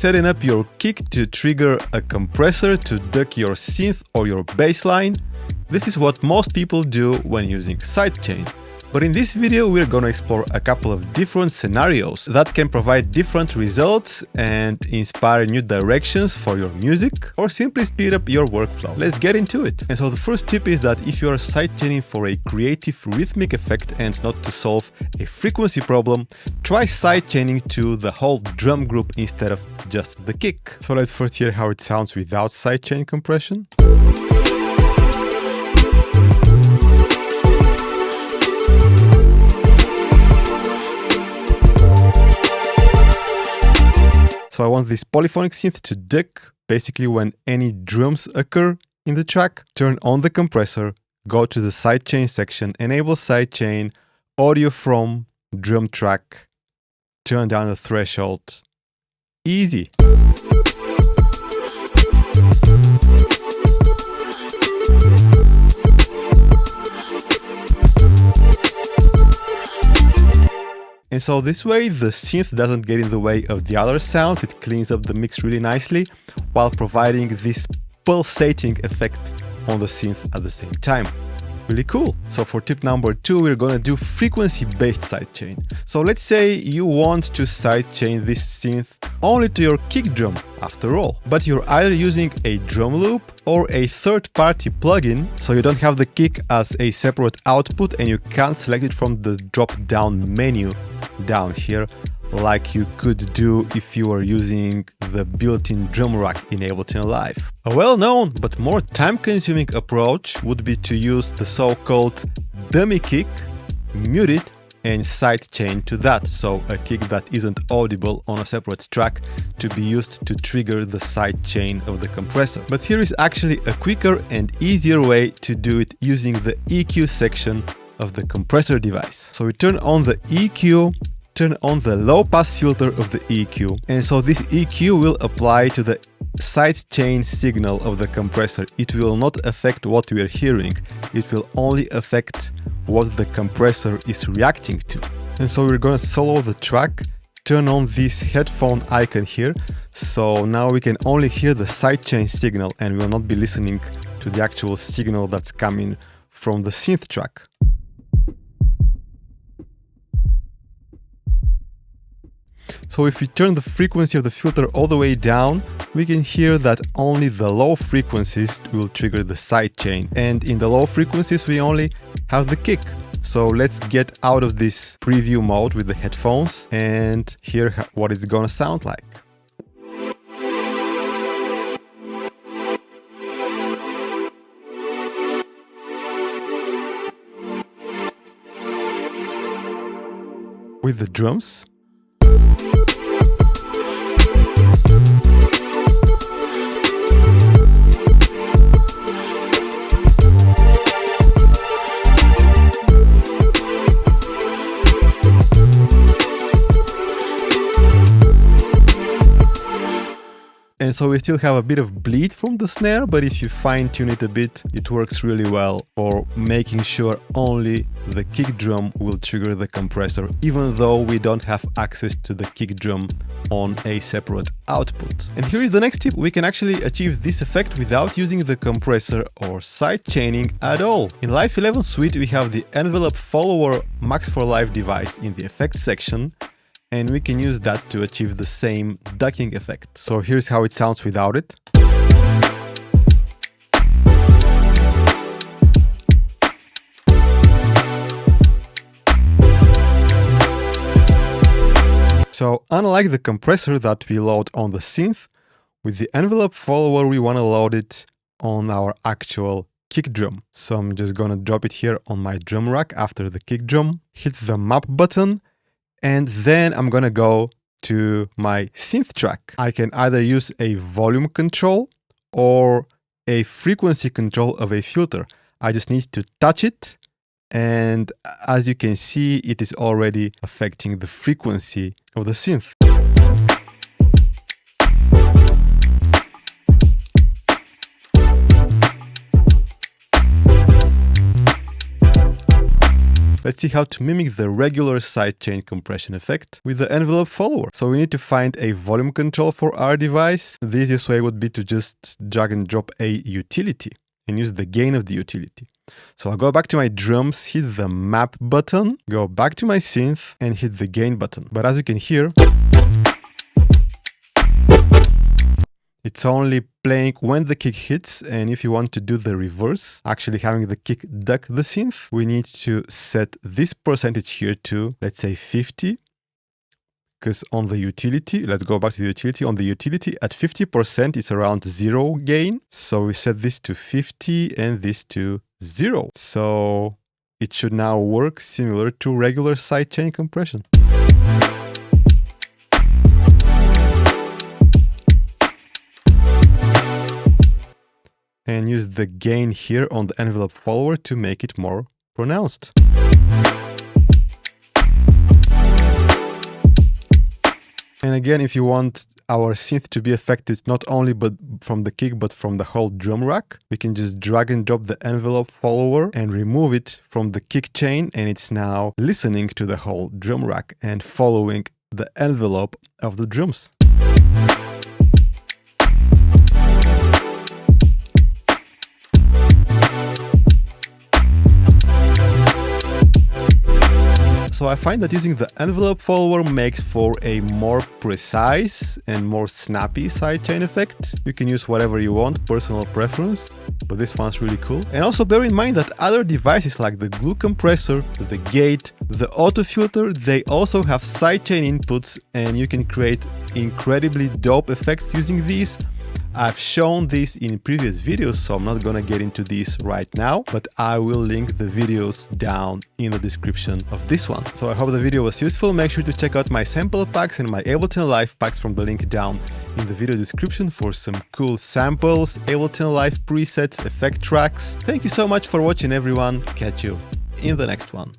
setting up your kick to trigger a compressor to duck your synth or your bassline. This is what most people do when using sidechain. But in this video, we're gonna explore a couple of different scenarios that can provide different results and inspire new directions for your music or simply speed up your workflow. Let's get into it. And so the first tip is that if you are sidechaining for a creative rhythmic effect and not to solve a frequency problem, try sidechaining to the whole drum group instead of just the kick. So let's first hear how it sounds without sidechain compression. So I want this polyphonic synth to duck basically when any drums occur in the track. Turn on the compressor, go to the sidechain section, enable sidechain, audio from drum track, turn down the threshold. Easy. And so this way the synth doesn't get in the way of the other sound, it cleans up the mix really nicely while providing this pulsating effect on the synth at the same time. Really cool. So for tip number 2, we're gonna do frequency-based sidechain. So let's say you want to sidechain this synth only to your kick drum after all, but you're either using a drum loop or a third-party plugin, so you don't have the kick as a separate output and you can't select it from the drop-down menu down here like you could do if you were using the built-in drum rack in Ableton Live. A well-known but more time-consuming approach would be to use the so-called dummy kick, mute it, and sidechain to that, so a kick that isn't audible on a separate track to be used to trigger the sidechain of the compressor. But here is actually a quicker and easier way to do it using the EQ section of the compressor device. So we turn on the EQ, turn on the low pass filter of the EQ, and so this EQ will apply to the sidechain signal of the compressor. It will not affect what we are hearing, it will only affect what the compressor is reacting to. And so we're gonna solo the track, turn on this headphone icon here, so now we can only hear the sidechain signal and will not be listening to the actual signal that's coming from the synth track. So if we turn the frequency of the filter all the way down, we can hear that only the low frequencies will trigger the sidechain. And in the low frequencies, we only have the kick. So let's get out of this preview mode with the headphones and hear what it's gonna sound like. With the drums. And so we still have a bit of bleed from the snare, but if you fine-tune it a bit, it works really well for making sure only the kick drum will trigger the compressor, even though we don't have access to the kick drum on a separate output. And here is the next tip. We can actually achieve this effect without using the compressor or sidechaining at all. In Live 11 Suite, we have the envelope follower Max for Live device in the effects section, and we can use that to achieve the same ducking effect. So here's how it sounds without it. So unlike the compressor that we load on the synth, with the envelope follower we want to load it on our actual kick drum. So I'm just gonna drop it here on my drum rack after the kick drum, hit the map button, and then I'm gonna go to my synth track. I can either use a volume control or a frequency control of a filter. I just need to touch it, and as you can see, it is already affecting the frequency of the synth. Let's see how to mimic the regular sidechain compression effect with the envelope follower. So we need to find a volume control for our device. The easiest way would be to just drag and drop a utility and use the gain of the utility. So I'll go back to my drums, hit the map button, go back to my synth and hit the gain button. But as you can hear, it's only playing when the kick hits, and if you want to do the reverse, actually having the kick duck the synth, we need to set this percentage here to, let's say 50, because on the utility, let's go back to the utility, on the utility at 50% it's around 0 gain, so we set this to 50 and this to 0. So it should now work similar to regular sidechain compression. And use the gain here on the envelope follower to make it more pronounced. And again, if you want our synth to be affected not only from the kick but from the whole drum rack, we can just drag and drop the envelope follower and remove it from the kick chain, and it's now listening to the whole drum rack and following the envelope of the drums. So I find that using the envelope follower makes for a more precise and more snappy sidechain effect. You can use whatever you want, personal preference, but this one's really cool. And also bear in mind that other devices like the glue compressor, the gate, the auto filter, they also have sidechain inputs, and you can create incredibly dope effects using these. I've shown this in previous videos, so I'm not gonna get into this right now, but I will link the videos down in the description of this one. So I hope the video was useful. Make sure to check out my sample packs and my Ableton Live packs from the link down in the video description for some cool samples, Ableton Live presets, effect tracks. Thank you so much for watching, everyone. Catch you in the next one.